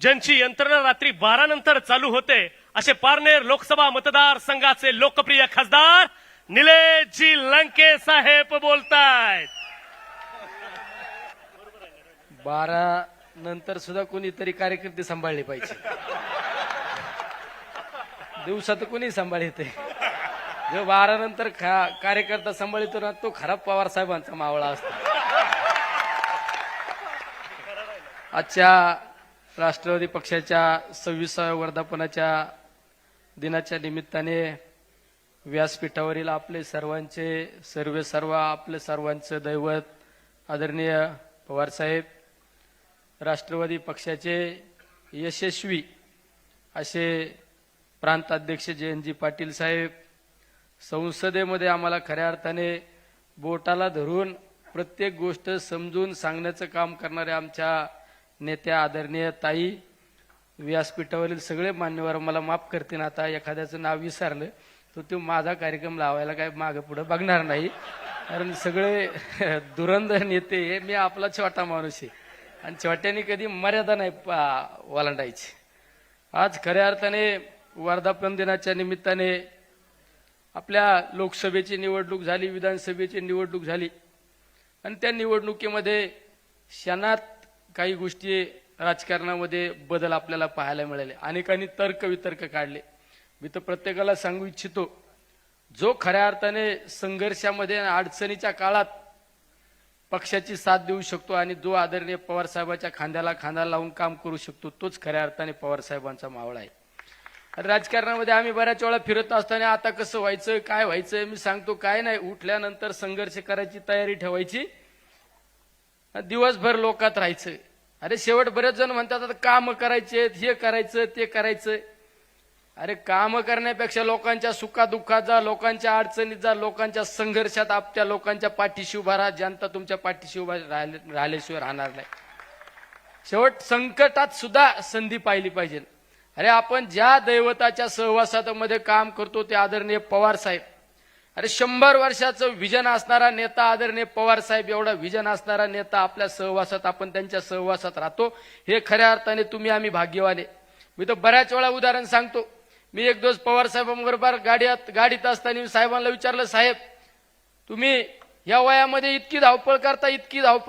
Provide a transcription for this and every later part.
ज्यांची यंत्रणा रात्री 12 नंतर चालू होते असे पारनेर लोकसभा मतदारसंघाचे लोकप्रिय खासदार निलेशजी लंके साहेब बोलतायत। 12 नंतर सुद्धा कोणीतरी कार्यकर्ते सांभाळले पाहिजे। दिवसात कोणी सांभाळते, जो 12 नंतर कार्यकर्ता सांभाळतो ना तो खराब पवार साहेबांचा मावळा असतो। आजच्या राष्ट्रवादी पक्षाच्या 26व्या वर्धापनाच्या दिनाच्या निमित्ताने व्यासपीठावरील आपले सर्व आपले सर्वांचे दैवत आदरणीय पवार साहेब, राष्ट्रवादी पक्षाचे यशस्वी असे प्रांताध्यक्ष जयंतजी पाटील साहेब, संसदेमध्ये आम्हाला खऱ्या अर्थाने बोटाला धरून प्रत्येक गोष्ट समजून सांगण्याचं काम करणारे आमच्या नेत्या आदरणीय ताई, व्यासपीठावरील सगळे मान्यवर मला माफ करतील आता एखाद्याचं नाव विसरलं तर तो माझा कार्यक्रम लावायला काय मागे पुढे बघणार नाही, कारण सगळे धुरंधर नेते हे मी आपला छोटा माणूस आहे आणि छोट्याने कधी मर्यादा नाही ओलांडायची। आज खऱ्या अर्थाने वर्धापन दिनाच्या निमित्ताने आपल्या लोकसभेची निवडणूक झाली, विधानसभेची निवडणूक झाली आणि त्या निवडणुकीमध्ये क्षणात काही गोष्टी राजकारणामध्ये बदल आपल्याला पाहायला मिळाले। अनेकांनी तर्कवितर्क काढले। मी तर प्रत्येकाला सांगू इच्छितो, जो खऱ्या अर्थाने संघर्षामध्ये अडचणीच्या काळात पक्षाची साथ देऊ शकतो आणि जो आदरणीय पवार साहेबांच्या खांद्याला खांदा लावून काम करू शकतो तोच खऱ्या अर्थाने पवार साहेबांचा मावळा आहे। राजकारणामध्ये आम्ही बऱ्याच वेळा फिरत असताना आता कसं व्हायचं काय व्हायचं मी सांगतो, काय नाही, उठल्यानंतर संघर्ष करायची तयारी ठेवायची, दिवसभर लोकात राहायचं। अरे शेवट बरेच जण म्हणतात आता काम करायचे, हे करायचं ते करायचं। अरे काम करण्यापेक्षा लोकांच्या सुखादुःखात जा, लोकांच्या अडचणीत जा, लोकांच्या संघर्षात आपल्या लोकांच्या पाठीशी उभा राहा। जनता तुमच्या पाठीशी उभा राहिल्याशिवाय राहणार नाही। शेवट संकटात सुद्धा संधी पाहिली पाहिजे। अरे आपण ज्या दैवताच्या सहवासामध्ये काम करतो ते आदरणीय पवार साहेब, अरे 100 वर्षाचं विजन असणारा नेता आदरणीय पवार साहेब, एवढा विजन असणारा नेता आपल्या सहवासात, आपण त्यांच्या सहवासात राहतो, हे खऱ्या अर्थाने तुम्ही आम्ही भाग्यवान। मी तर बऱ्याच वेळा उदाहरण सांगतो। मी एक दिवस पवार साहेबांबरोबर गाडीत असताना साहेबांना विचारलं, साहेब तुम्ही या वयामध्ये इतकी धावपळ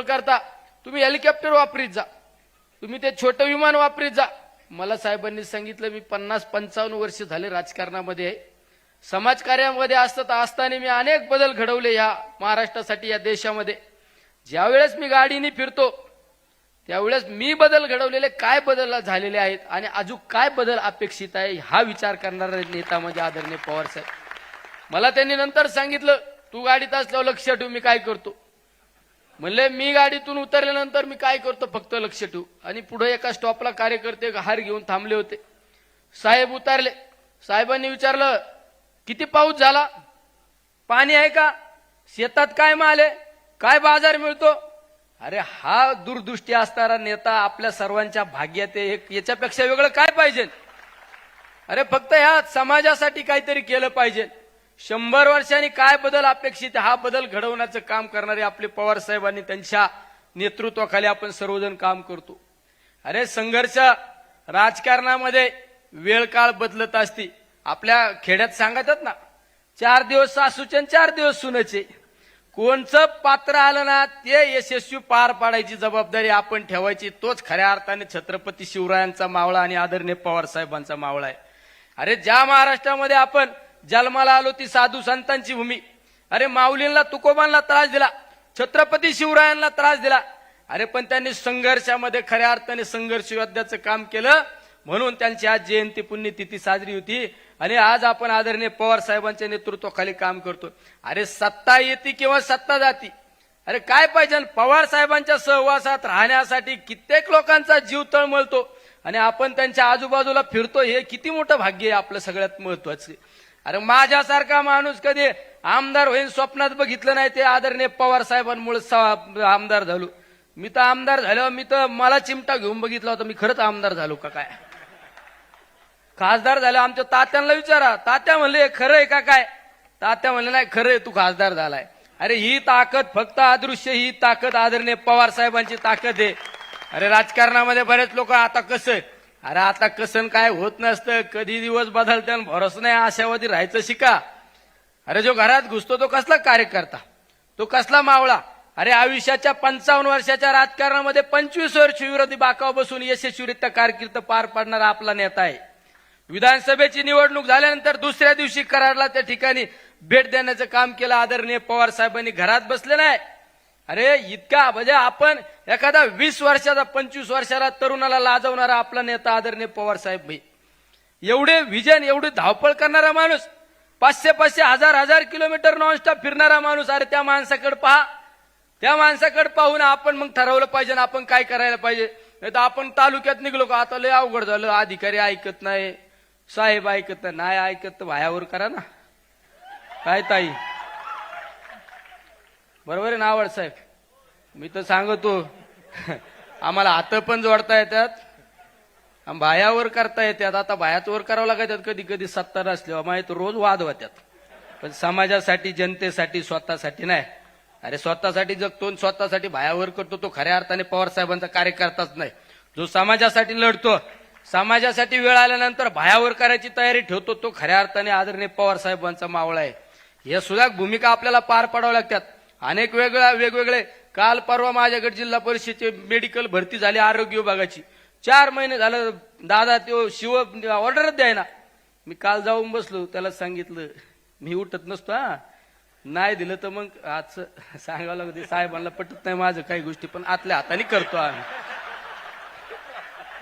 करता, तुम्ही हेलिकॉप्टर वापरीत जा, तुम्ही ते छोटं विमान वापरीत जा। मला साहेबांनी सांगितलं, मी 50-55 वर्ष झाले राजकारणामध्ये आहे, समाजकार्यामध्ये असताना मी अनेक बदल घडवले या महाराष्ट्रासाठी, या देशामध्ये। ज्यावेळेस मी गाडीने फिरतो त्यावेळेस मी बदल घडवलेले काय बदल झालेले आहेत आणि अजून काय बदल अपेक्षित आहे हा विचार करणारा नेता म्हणजे आदरणीय पवार साहेब। मला त्यांनी नंतर सांगितलं, तू गाडीत असल्यावर लक्ष ठेव मी काय करतो। म्हणले मी गाडीतून उतरल्यानंतर मी काय करतो फक्त लक्ष ठेवू। आणि पुढे एका स्टॉपला कार्यकर्ते हार घेऊन थांबले होते। साहेब उतरले, साहेबांनी विचारलं किती पाऊस झाला, पाणी आहे का, शेतात काय माल आहे, काय बाजार मिळतो। अरे हा दूरदृष्टी असणारा नेता आपल्या सर्वांच्या भाग्यात आहे, याच्यापेक्षा वेगळं काय पाहिजे। अरे फक्त ह्या समाजासाठी काहीतरी केलं पाहिजे। 100 वर्षांनी काय बदल अपेक्षित हा बदल घडवण्याचं काम करणारे आपले पवार साहेबांनी त्यांच्या नेतृत्वाखाली आपण सर्वजण काम करतो। अरे संघर्ष राजकारणामध्ये वेळ काळ बदलत असते। आपल्या खेड्यात सांगतात ना, 4 दिवस सासूचे 4 दिवस सुनेचे। कोणचं पात्र आलं ना ते यशस्वी पार पाडायची जबाबदारी आपण ठेवायची, तोच खऱ्या अर्थाने छत्रपती शिवरायांचा मावळा आणि आदरणीय पवार साहेबांचा मावळा आहे। अरे ज्या महाराष्ट्रामध्ये आपण जन्माला आलो ती साधू संतांची भूमी। अरे माऊलींना तुकोबांना त्रास दिला, छत्रपती शिवरायांना त्रास दिला, अरे पण त्यांनी संघर्षामध्ये खऱ्या अर्थाने संघर्ष योद्ध्याचं काम केलं, म्हणून त्यांची आज जयंती पुण्यतिथी साजरी होती आणि आज आपण आदरणीय पवार साहेबांच्या नेतृत्वाखाली काम करतो। अरे सत्ता येते किंवा सत्ता जाती, अरे काय पाहिजे, पवार साहेबांच्या सहवासात राहण्यासाठी कित्येक लोकांचा जीव तळमळतो आणि आपण त्यांच्या आजूबाजूला फिरतो, हे किती मोठं भाग्य आहे आपलं सगळ्यात महत्वाचं। अरे माझ्यासारखा माणूस कधी आमदार होईल स्वप्नात बघितलं नाही, ते आदरणीय पवार साहेबांमुळे आमदार झालो। मी तर आमदार झालो, मी तर मला चिमटा घेऊन बघितला होता, मी खरंच आमदार झालो का काय। खासदार झालो, आमच्या तात्यांना विचारा, तात्या म्हणले खरं आहे का काय, तात्या म्हणले नाही खरं आहे, तू खासदार झालाय। अरे ही ताकद फक्त अदृश्य, ही ताकद आदरणीय पवार साहेबांची ताकद आहे। अरे राजकारणामध्ये बरेच लोक आता कसं अरे आता कसं काय होत नसतं, कधी दिवस बदलते आणि भरोसा नाही, आशावादी राहायचं शिका. अरे जो घरात घुसतो तो कसला कार्यकर्ता, तो कसला मावळा. अरे आयुष्याच्या 55 वर्षाच्या राजकारणामध्ये 25 वर्ष विरोधी बाकावर बसून यशस्वीरित्या कारकीर्द पार पाडणारा आपला नेता आहे. विधानसभेची निवडणूक झाल्यानंतर दुसऱ्या दिवशी कराडला त्या ठिकाणी भेट देण्याचं काम केलं आदरणीय पवार साहेबांनी. घरात बसले नाही. अरे इतका म्हणजे आपण एखादा 20 वर्षाचा 25 वर्षाला तरुणाला लाजवणारा आपला नेता आदरणीय पवार साहेब भाई. एवढे विजन, एवढी धावपळ करणारा माणूस, 500-500, 1000-1000 किलोमीटर नॉनस्टॉप फिरणारा माणूस. अरे त्या माणसाकडे पहा, त्या माणसाकडे पाहून आपण मग ठरवलं पाहिजे ना आपण काय करायला पाहिजे. नाही तर आपण तालुक्यात निघलो का आता लय अवघड झालं, अधिकारी ऐकत नाही, साहेब ऐकत नाही, ऐकत तर भायावर करा ना. काय ताई, बरोबर आहे ना आवड साहेब? मी तर सांगतो आम्हाला हात पण जोडता येतात, भायावर करता येतात. आता भायात वर करावं लागतात कधी कधी सत्ता असल्यावर, माहिती रोज वाद होत्यात. पण समाजासाठी, जनतेसाठी, स्वतःसाठी नाही. अरे स्वतःसाठी जगतो, स्वतःसाठी भायावर करतो, तो खऱ्या अर्थाने पवार साहेबांचा कार्यकर्ताच नाही. जो समाजासाठी लढतो, समाजासाठी वेळ आल्यानंतर भायावर करायची तयारी ठेवतो, तो खऱ्या अर्थाने आदरणीय पवार साहेबांचा मावळा आहे. हे सुद्धा भूमिका आपल्याला पार पाडाव्या लागतात. अनेक वेगवेगळे काल परवा माझ्याकडे जिल्हा परिषदेची मेडिकल भरती झाली आरोग्य विभागाची. 4 महिने झालं दादा तो शिव ऑर्डरच द्यायना. मी काल जाऊन बसलो, त्याला सांगितलं मी उठत नसतो, हा नाही दिलं तर मग आज सांगावं लागतं. साहेबांना पटत नाही माझं काही गोष्टी, पण आतल्या हाताने करतो आम्ही.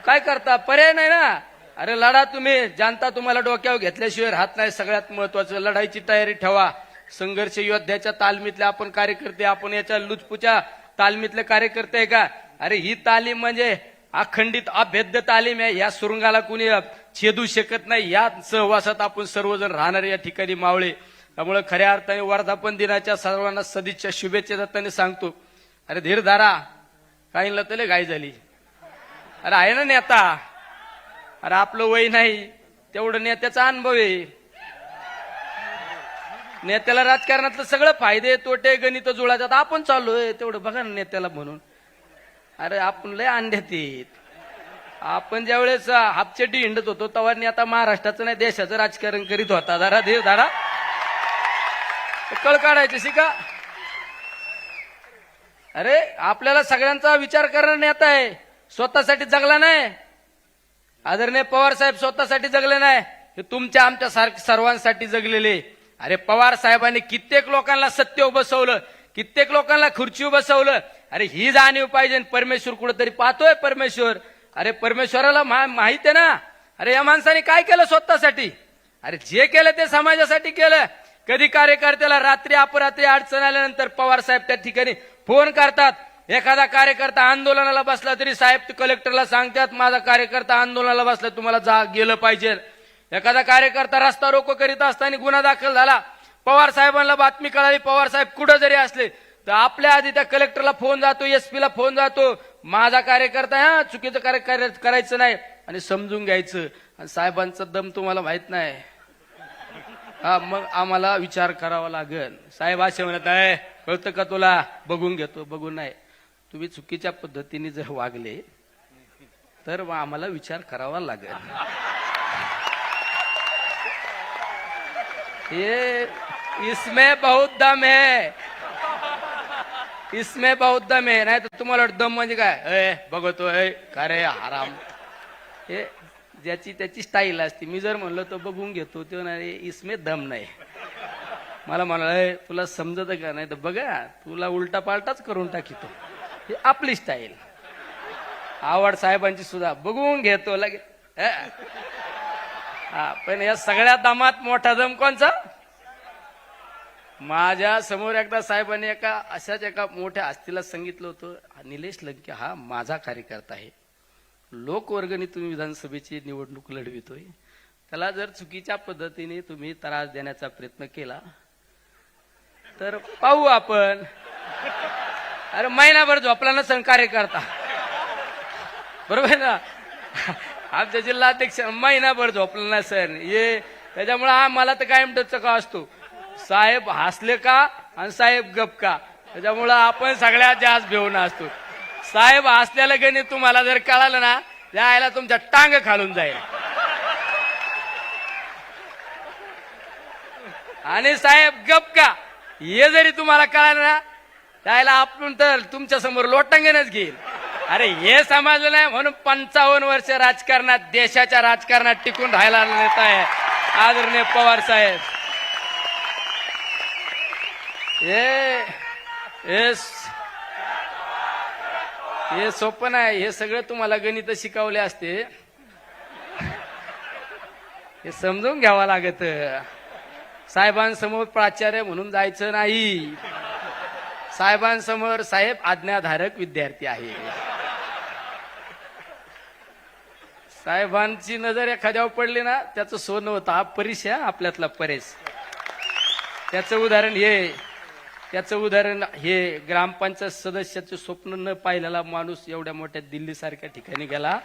काय करता, पर्याय नाही ना. अरे लढा तुम्ही, जनता तुम्हाला डोक्यावर घेतल्याशिवाय राहत नाही. सगळ्यात महत्वाचं लढाईची तयारी ठेवा. संघर्ष योद्ध्याच्या तालमीतले आपण कार्यकर्ते, आपण याच्या लुचपुच्या तालमीतले कार्यकर्ते आहे का? अरे ही तालीम म्हणजे अखंडित अभेद्य तालीम आहे. या सुरुंगाला कुणी छेदू शकत नाही. या सहवासात आपण सर्वजण राहणारे या ठिकाणी मावळे. त्यामुळे खऱ्या अर्थाने वर्धापन दिनाच्या सर्वांना सदिच्छा शुभेच्छा जाताना सांगतो. अरे धीर धारा, काहींना तले घाई झाली. अरे आहे ना नेता, अरे आपलं वय नाही तेवढं नेत्याचा अनुभव आहे. नेत्याला राजकारणातलं सगळं फायदे तोटे गणित जुळायचं. आपण चाललोय तेवढं बघा ना नेत्याला म्हणून. अरे आपण लय अंड्यात येत. आपण ज्या वेळेस हापचड्डी हिंडत होतो तेव्हा नेता महाराष्ट्राचं नाही देशाचं राजकारण करीत होता. जरा धीर धारा, कळ काढायचं शिका. अरे आपल्याला सगळ्यांचा विचार करणारा नेता आहे, स्वतःसाठी जगला नाही. आदरणीय पवार साहेब स्वतःसाठी जगले नाही, हे तुमच्या आमच्या सर्वांसाठी जगलेले. अरे पवार साहेबांनी कित्येक लोकांना सत्तेवर बसवलं, कित्येक लोकांना खुर्चीवर बसवलं. अरे ही जाणीव पाहिजे. परमेश्वर कुठेतरी पाहतोय परमेश्वर. अरे परमेश्वराला माहित आहे ना. अरे या माणसाने काय केलं स्वतःसाठी? अरे जे केलं ते समाजासाठी केलं. कधी कार्यकर्त्याला रात्री अपरात्री अडचण आल्यानंतर पवार साहेब त्या ठिकाणी फोन करतात. एखादा कार्यकर्ता आंदोलनाला बसला तरी साहेब कलेक्टरला सांगतात माझा कार्यकर्ता आंदोलनाला बसला, तुम्हाला जा गेलं पाहिजे. एखादा कार्यकर्ता रस्ता रोको करीत असताना गुन्हा दाखल झाला, पवार साहेबांना बातमी कळाली, पवार साहेब कुठं जरी असले तर आपल्या आधी त्या कलेक्टरला फोन जातो, एसपी ला फोन जातो, माझा कार्यकर्ता हा चुकीचं कार्य करायचं नाही आणि समजून घ्यायचं. आणि साहेबांचा दम तुम्हाला माहित नाही. हा मग आम्हाला विचार करावा लागेल. साहेब असे म्हणत आहे, कळतं का तुला? बघून घेतो. बघून नाही, तुम्ही चुकीच्या पद्धतीने जर वागले तर आम्हाला विचार करावा लागेल. ये इसमें बहुत दम है, इसमें बहुत दम है. नाही तर तुम्हाला दम म्हणजे काय? बघतो का रे हराम. हे ज्याची त्याची स्टाईल असते. मी जर म्हणलं तर बघून घेतो, ते नाही इसमें दम नाही. मला म्हणाल तुला समजत का? नाही तर बघा तुला उलटा पालटाच करून टाकीतो. ही आपली स्टाईल. आवड साहेबांची सुद्धा बघून घेतो लगे. हा पण या सगळ्या दमात मोठा दम कोणचा? माझ्या समोर एकदा साहेबांनी अशाच एका मोठ्या हस्तीला सांगितलं होतं, निलेश लंके हा माझा कार्यकर्ता आहे, लोकवर्गणीतून विधानसभेची निवडणूक लढवितोय, त्याला जर चुकीच्या पद्धतीने तुम्ही त्रास देण्याचा प्रयत्न केला तर पाहू आपण. अरे महिनाभर झोपला नसेल कार्यकर्ता, बरोबर ना? आमच्या जिल्हाध्यक्ष महिनाभर झोपला नसेल. ये त्याच्यामुळे आम्हाला तर कायम टचका असतो, साहेब हसले का आणि साहेब गप का. त्याच्यामुळं आपण सगळ्यात जास्त भेवून असतो. साहेब हसल्याला गणित तुम्हाला जर कळालं ना जायला तुमच्या टांग खालून जाईल. आणि साहेब गप का, हे जरी तुम्हाला कळालं ना, त्याला आपण तर तुमच्या समोर लोटांगणच घेईल. अरे हे समजलं नाही म्हणून 55 वर्ष राजकारणात, देशाच्या राजकारणात टिकून राहायला नेता आहे आदरणीय पवार साहेब. हे सोपं नाही, हे सगळं तुम्हाला गणित शिकवले असते, हे समजून घ्यावं लागत. साहेबांसमोर प्राचार्य म्हणून जायचं नाही. साहेबांसमोर साहेब आज्ञाधारक विद्यार्थी आहे. साहेबांची नजर एखाद्यावर पडली ना, त्याचं सोनं होतं. हा परेश आहे आपल्यातला परेश. त्याचं उदाहरण हे ग्रामपंचायत सदस्याचे स्वप्न न पाहिलेला माणूस एवढ्या मोठ्या दिल्ली सारख्या ठिकाणी गेला.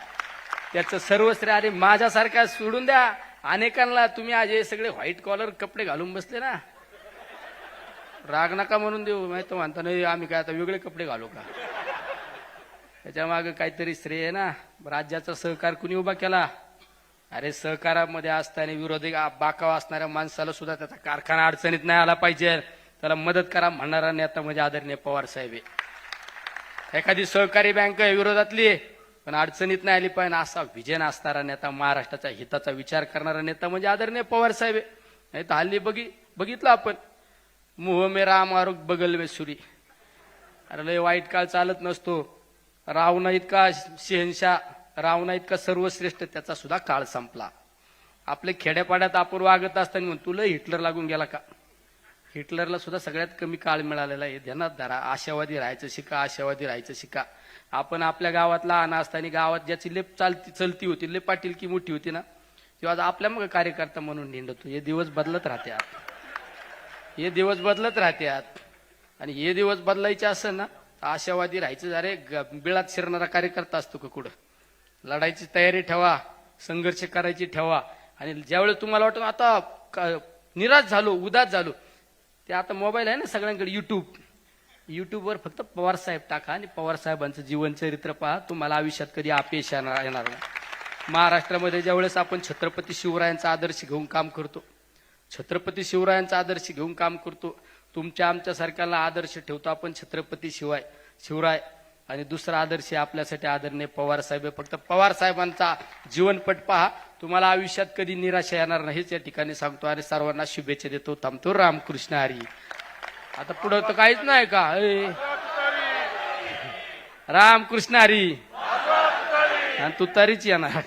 त्याचं सर्वश्रेय. अरे माझ्यासारखा सोडून द्या, अनेकांना तुम्ही आज हे सगळे व्हाईट कॉलर कपडे घालून बसले ना, राग नका म्हणून देऊ. माहिती म्हणता नाही आम्ही काय आता वेगळे कपडे घालू का, त्याच्या मागे काहीतरी श्रेय आहे ना. राज्याचा सहकार कुणी उभा केला? अरे सहकारामध्ये असताना विरोधी बाकाव असणाऱ्या माणसाला सुद्धा त्याचा कारखाना अडचणीत नाही आला पाहिजे, त्याला मदत करा म्हणणारा नेता म्हणजे आदरणीय पवार साहेब आहे. एखादी सहकारी बँक विरोधातली पण अडचणीत नाही आली पाहिजे असा विजन असणारा नेता, महाराष्ट्राच्या हिताचा विचार करणारा नेता म्हणजे आदरणीय पवार साहेब आहे. नाही तर हल्ली बघितलं आपण, मुह मेरा मारुक बगल में सुरी. अरे लय वाईट काळ चालत नसतो. रावणा इतका शहनशाह, रावणा इतका सर्वश्रेष्ठ, त्याचा सुद्धा काळ संपला. आपले खेड्यापाड्यात आपण वागत असताना म्हणून तुला हिटलर लागून गेला का? हिटलरला सुद्धा सगळ्यात कमी काळ मिळालेला आहे. ध्यानात धरा. आशावादी राहायचं शिका, आशावादी राहायचं शिका. आपण आपल्या गावात लहान असताना गावात ज्याची लेप चलती होती, लेप पाटील की मोठी होती ना, तेव्हा आपल्या मग कार्यकर्ता म्हणून निंडतो. हे दिवस बदलत राहतात, हे दिवस बदलत राहतात. आणि हे दिवस बदलायचे असेल ना, आशावादी राहायचं. अरे बिळात शिरणारा कार्यकर्ता असतो का कुठं? लढायची तयारी ठेवा, संघर्ष करायची ठेवा. आणि ज्यावेळेस तुम्हाला वाटतं आता निराश झालो, उदास झालो, ते आता मोबाईल आहे ना सगळ्यांकडे, युट्यूबवर फक्त पवार साहेब टाका आणि पवार साहेबांचं जीवनचरित्र पहा. तुम्हाला आयुष्यात कधी अपयश येणार नाही. महाराष्ट्रामध्ये ज्यावेळेस आपण छत्रपती शिवरायांचा आदर्श घेऊन काम करतो, छत्रपती शिवरायांचा आदर्श घेऊन काम करतो, तुमच्या आमच्यासारख्याला आदर्श ठेवतो आपण छत्रपती शिवराय. आणि दुसरा आदर्श आपल्यासाठी आदरणीय पवार साहेब. फक्त पवार साहेबांचा जीवनपट पहा, तुम्हाला आयुष्यात कधी निराशा येणार नाहीच या ठिकाणी सांगतो. आणि सर्वांना शुभेच्छा देतो. थांबतो. रामकृष्ण हरी. आता पुढं तर काहीच नाही का? रामकृष्ण हरी. आणि तू तरीच येणार.